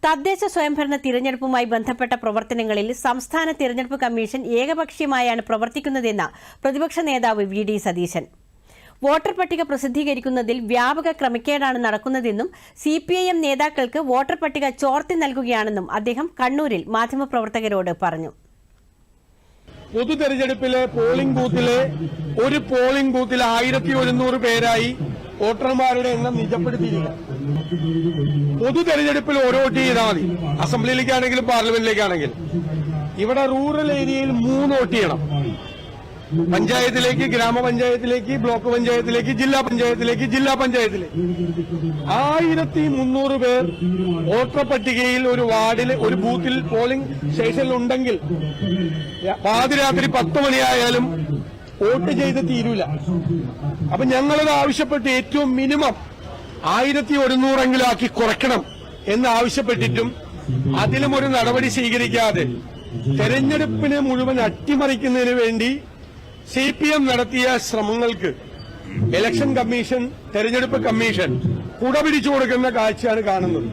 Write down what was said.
തദ്ദേശ സ്വയംഭരണ തിരഞ്ഞെടുപ്പുമായി ബന്ധപ്പെട്ട പ്രവർത്തനങ്ങളിൽ സംസ്ഥാന തിരഞ്ഞെടുപ്പ് കമ്മീഷൻ ഏകപക്ഷീയമായാണ് പ്രവർത്തിക്കുന്നതെന്ന് പ്രതിപക്ഷ നേതാവ് വി.ഡി. സതീശൻ. വോട്ടർ പട്ടിക പ്രസിദ്ധീകരിക്കുന്നതിൽ വ്യാപക ക്രമക്കേടാണ് നടക്കുന്നതെന്നും സിപിഐഎം നേതാക്കൾക്ക് വോട്ടർ പട്ടിക ചോർത്തി നൽകുകയാണെന്നും അദ്ദേഹം കണ്ണൂരിൽ മാധ്യമപ്രവർത്തകരോട് പറഞ്ഞു. പൊതു തെരഞ്ഞെടുപ്പിലെ പോളിംഗ് ബൂത്തിൽ 1100 പേരായി വോട്ടർമാരുടെ എണ്ണം നിജപ്പെടുത്തിയില്ല. പൊതു തെരഞ്ഞെടുപ്പിൽ ഓരോ വോട്ട് ചെയ്താൽ മതി. അസംബ്ലിയിലേക്കാണെങ്കിലും പാർലമെന്റിലേക്കാണെങ്കിലും. ഇവിടെ റൂറൽ ഏരിയയിൽ 3 വോട്ട് ചെയ്യണം. പഞ്ചായത്തിലേക്ക്, ഗ്രാമപഞ്ചായത്തിലേക്ക്, ബ്ലോക്ക് പഞ്ചായത്തിലേക്ക്, ജില്ലാ പഞ്ചായത്തിലേക്ക്, ജില്ലാ പഞ്ചായത്തിലേക്ക് 1300 പേർ വോട്ടർ പട്ടികയിൽ ഒരു വാർഡിൽ ഒരു ബൂത്തിൽ പോളിംഗ് സ്റ്റേഷനിൽ ഉണ്ടെങ്കിൽ പാതിരാത്രി 10 മണിയായാലും വോട്ട് ചെയ്ത് തീരൂല. അപ്പൊ ഞങ്ങളത് ആവശ്യപ്പെട്ട് ഏറ്റവും മിനിമം 1100 ആക്കി കുറയ്ക്കണം എന്നാവശ്യപ്പെട്ടിട്ടും അതിലും ഒരു നടപടി സ്വീകരിക്കാതെ തെരഞ്ഞെടുപ്പിനെ മുഴുവൻ അട്ടിമറിക്കുന്നതിന് വേണ്ടി സിപിഎം നടത്തിയ ശ്രമങ്ങൾക്ക് ഇലക്ഷൻ കമ്മീഷൻ, തെരഞ്ഞെടുപ്പ് കമ്മീഷൻ കുടപിടിച്ചു കൊടുക്കുന്ന കാഴ്ചയാണ് കാണുന്നത്.